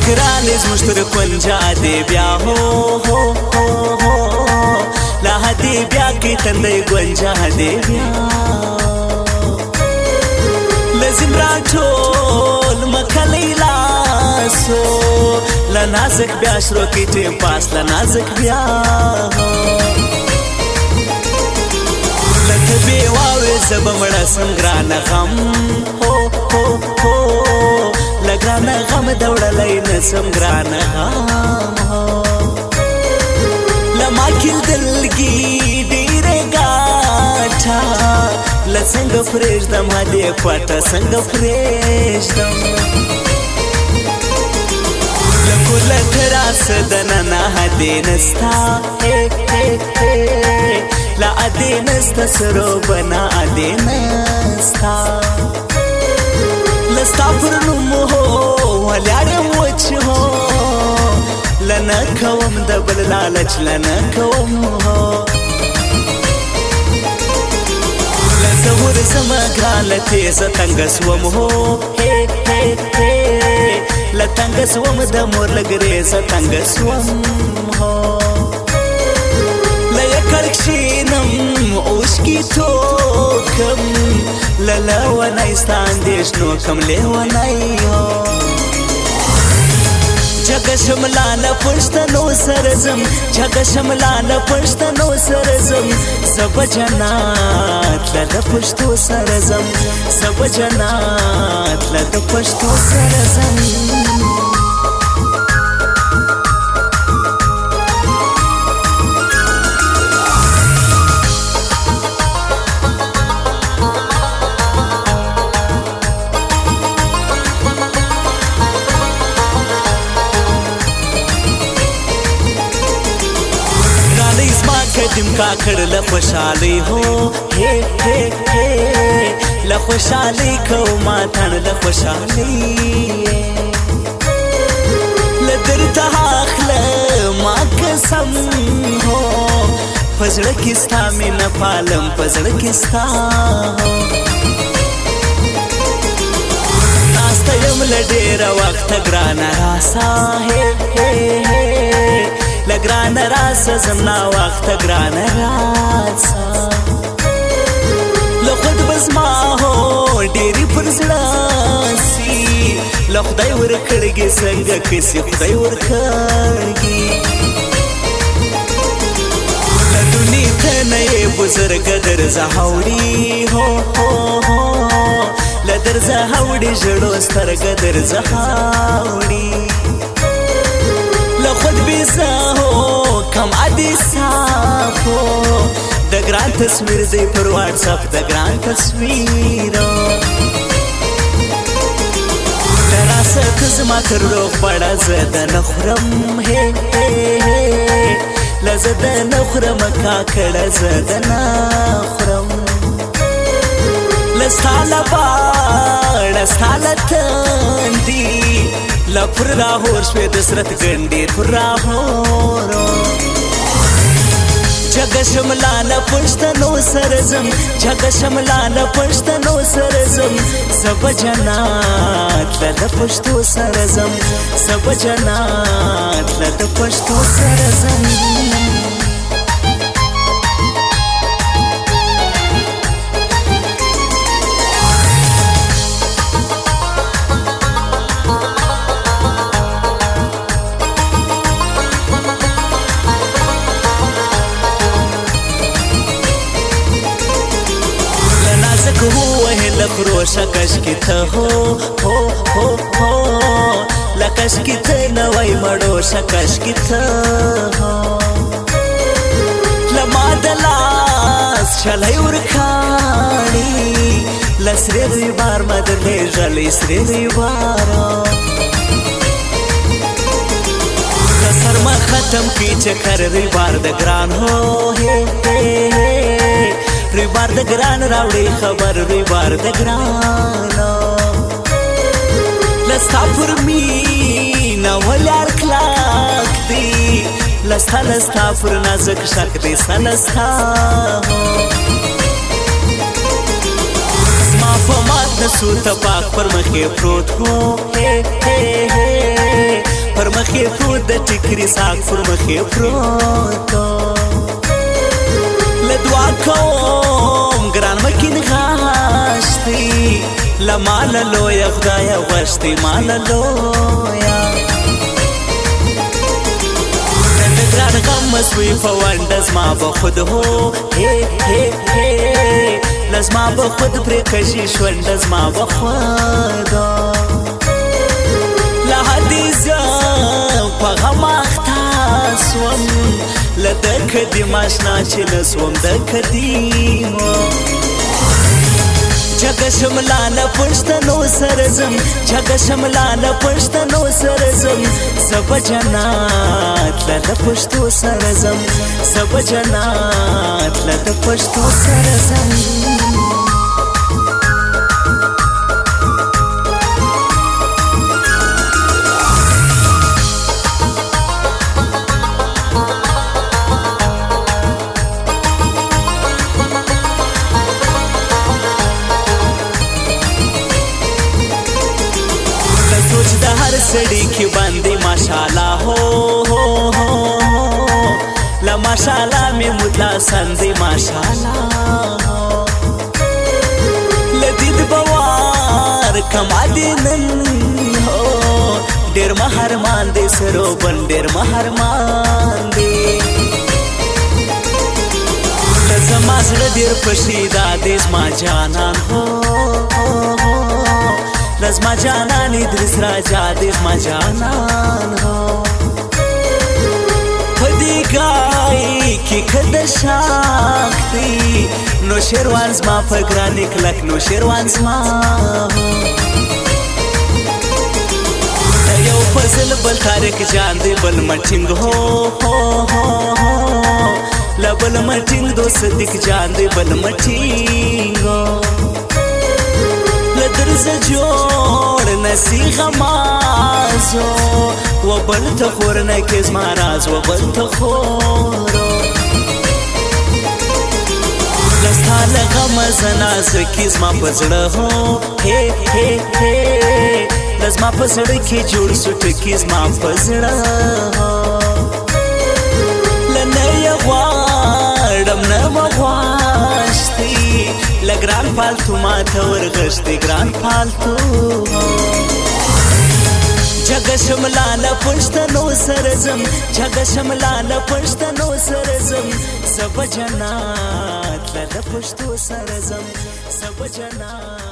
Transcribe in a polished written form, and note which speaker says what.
Speaker 1: ګرانې زموږ تر کونجا دې بیا هو هو هو هو لا دې بیا کې تندی ګونجا دې بیا لازم راټول مکلی لاسو لنازک بیا شروع کې ټیم پاس لنازک بیا لکه بې واورې زه به مړه سم ګرانه غم هو هو هو لګرانه غم د وړلی نه سم ګرانه غم له ما کېدلګي ډېرې ګاټه له څنګه پرېږدم هدې کوټه څنګه پرېږدم له کوله تراسه دننه هدې نستا لا ادې نستا سرو بنا ادې نستا لستا پر نوم هو ولاړم وچ هو لنه کوم د بل لالچ لنه کوم هو لزور زما ګرانه تیزه تنګه سوم هو لتنګه سوم د مور لګریزه تنګه سوم هو کړکشینم اوشکی توکم للونای ستاندیش نو کم لیونای هو جګ شملاله پښتنو سرزم جګ شملاله پښتنو سرزم سب جنات لد پښتو سرزم سب جنات لد پښتو سرزم قدم کا کړ له خوشالۍ هو له خوشالۍ کو ما تن له خوشالۍ له درته اخله ما قسم هو پزړه کې ستا مینه پالم پزړه کې ستا ناسته یم له ډېره وخته ګرانه راسه لګرانه راسه زما وخته ګرانه راسه له خود به زما هو ډېرې پر زړه سي له خدای ورکړږي څنګه کسي خدای ورکړږي له دنیا ته نه یې بزرګه درځه هوړي هو هو هو له درځه هوړي ژړو سترګه درځه هوړي خود بیزا هو کم عدی صافو د ګران تصویر دی پر واتساپ د ګران تصویر دراسه کزما تر روغ بڑا زده نخورم لزده نخورم کاکړه زده نخورم لستاله باړه ستاله تندي لپر راهور شوې د سرت ګنډې پر راهورو جګ شملاله پښتنو سرزم جګ شملاله پښتنو سرزم سب جنات لد پښتو سرزم سب جنات لد پښتو سرزم لخروشه کشکی ته هو هو هو هو لکشکی ته نوای مړوشه کشکی ته هو لما دلاس چلای ورکاړي لسری دوی بار مدلې ژلې سری دوی بار کسر ما ختم کی چکر دوی بار د ګران هو روی بار د ګران راوړي خبر روی بار د ګران لستا پر مینا ولار کلاک دی لستا لستا پر نازک شک دی سلستا زما په مات نسو تپاک پر مخې پروت هو پر مخې پروت د ټیکري ساک پر مخې پروت لدوا کوم ګران مکین غاشتي لمال لویا خدایا غشتي مال لویا ګران غم مسوي فوند زما به خود هو لازما به خود پرې کشي شوند زما به خود لا حدیثه په غم اخته سوم له د قدیم اشنا چې نسوم د قدیمو جګه شملاله پښتنو سره ځم جګه شملاله پښتنو سره ځم زه به جنت له د پښتو سره ځم زه به جنت له د پښتو سره ځم सड़ी की बंदी माशाल्लाह हो ला माशाल्लाह में मुतला संदी माशाल्लाह लदीद बवार कमादिनन हो डेर महर मान दे सरो बन डेर महर मान दे लजमा सड़ डेर पशीदा देश मा जानन हो لازما جانان ادریس راجا دیزما جانان هو پدی گای کی کد شاکتی نو شیروان زما پگرانی کلک نو شیروان زما هو یو فضل بل تارک جان دی بل مټینګ هو لبل مټینګ دو صدیق جان دی بل مټینګ لدرز جوړ نصیغ مازو و بل ته خور نه کز ماراز و بل ته خور لستاله غم زنا زکیز ما پزړه هو لازما پزړه کې جوړ سټ کیز ما پزړه لنه یغواړم نه مغواشتي لګران پالتو ما ته ورغشتي ګران پالتو جګه شملاله پښتنو سره ځم جګه شملاله پښتنو سره ځم زه به جنت له د پښتو سره ځم زه به جنت